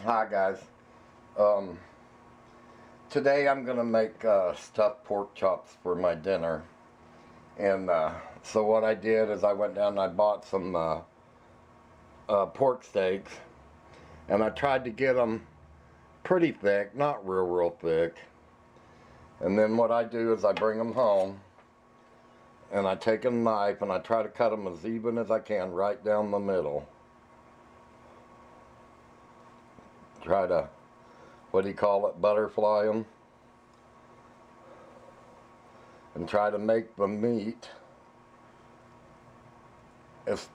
Hi guys. Um, Today I'm gonna make stuffed pork chops for my dinner, and so what I did is I went down and I bought some pork steaks, and I tried to get them pretty thick, not real thick. And then what I do is I bring them home, and I take a knife and I try to cut them as even as I can right down the middle. Try to, what do you call it, butterfly them, and try to make the meat as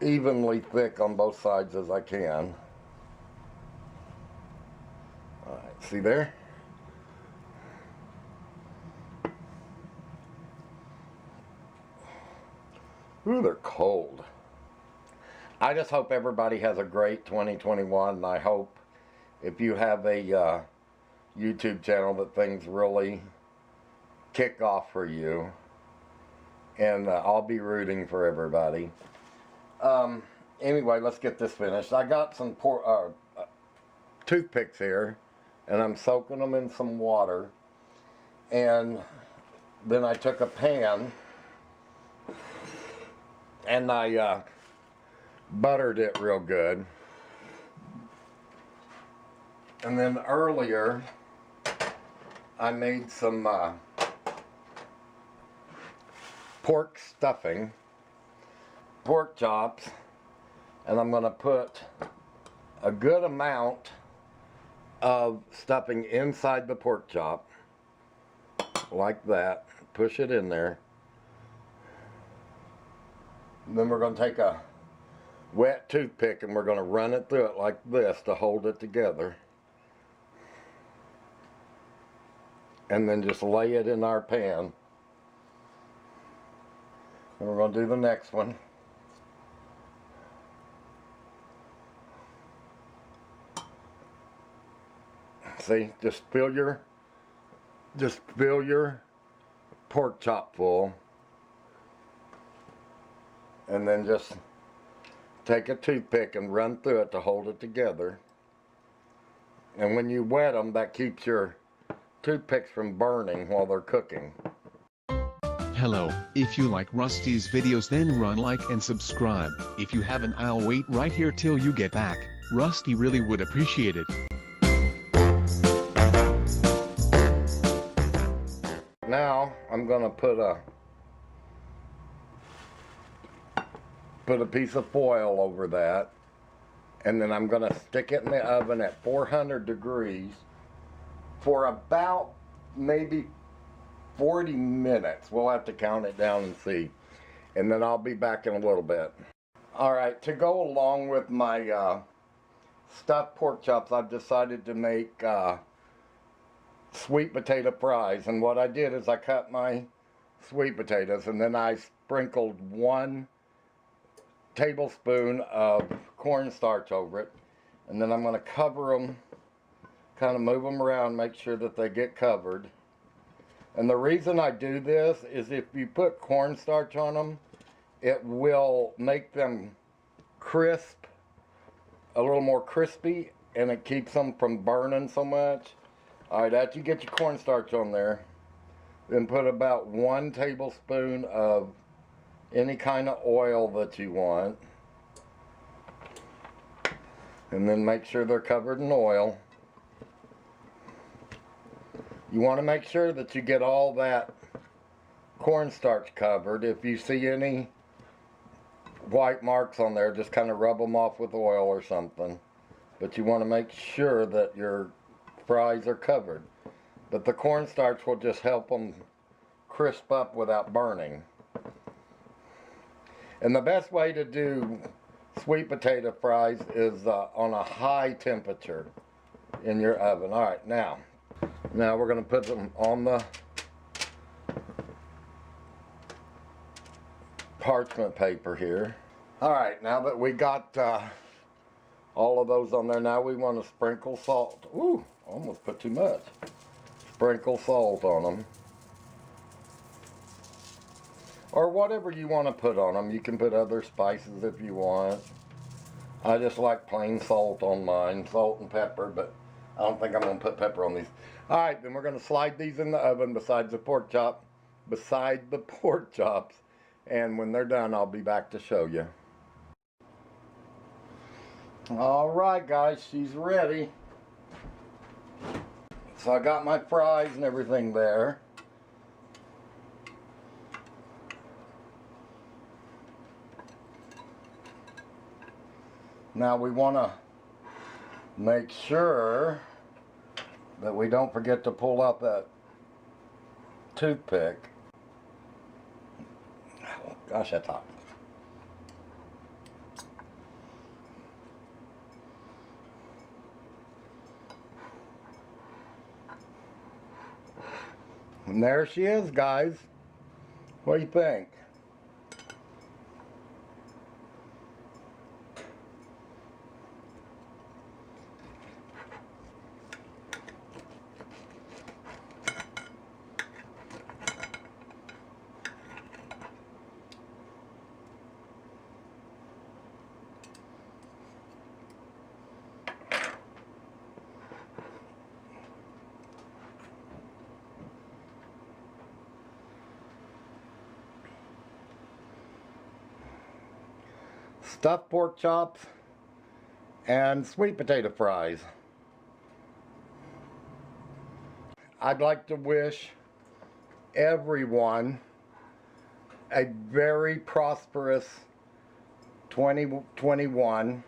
evenly thick on both sides as I can. Alright, see there? Ooh, they're cold. I just hope everybody has a great 2021, and I hope if you have a YouTube channel that things really kick off for you, and I'll be rooting for everybody. Anyway, let's get this finished. I got some toothpicks here, and I'm soaking them in some water, and then I took a pan and I buttered it real good. And then earlier I made some pork stuffing, pork chops, and I'm going to put a good amount of stuffing inside the pork chop, like that. Push it in there. And then we're going to take a wet toothpick and we're going to run it through it like this to hold it together. And then just lay it in our pan. And we're going to do the next one. See, just fill your pork chop full. And then just take a toothpick and run through it to hold it together. And when you wet them, that keeps your toothpicks from burning while they're cooking. Hello, if you like Rusty's videos then run like and subscribe. If you haven't, I'll wait right here till you get back. Rusty really would appreciate it. Now I'm gonna put a piece of foil over that, and then I'm gonna stick it in the oven at 400 degrees for about maybe 40 minutes. We'll have to count it down and see, and then I'll be back in a little bit. Alright, to go along with my stuffed pork chops, I've decided to make sweet potato fries. And what I did is I cut my sweet potatoes, and then I sprinkled 1 tablespoon of cornstarch over it, and then I'm going to cover them, kind of move them around, make sure that they get covered. And the reason I do this is if you put cornstarch on them, it will make them crisp, a little more crispy, and it keeps them from burning so much. Alright, after you get your cornstarch on there, then put about 1 tablespoon of any kind of oil that you want, and then make sure they're covered in oil. You want to make sure that you get all that cornstarch covered. If you see any white marks on there, just kind of rub them off with oil or something, but you want to make sure that your fries are covered. But the cornstarch will just help them crisp up without burning. And the best way to do sweet potato fries is on a high temperature in your oven. Alright, now we're going to put them on the parchment paper here. Alright, now that we got all of those on there, now we want to sprinkle salt. Ooh, almost put too much. Sprinkle salt on them. Or whatever you want to put on them. You can put other spices if you want. I just like plain salt on mine, salt and pepper, but I don't think I'm gonna put pepper on these. All right, then we're gonna slide these in the oven beside the pork chops, and when they're done, I'll be back to show you. All right, guys, she's ready. So I got my fries and everything there. Now we want to make sure that we don't forget to pull out that toothpick. Oh, gosh, that's hot. And there she is, guys. What do you think? Stuffed pork chops and sweet potato fries. I'd like to wish everyone a very prosperous 2021.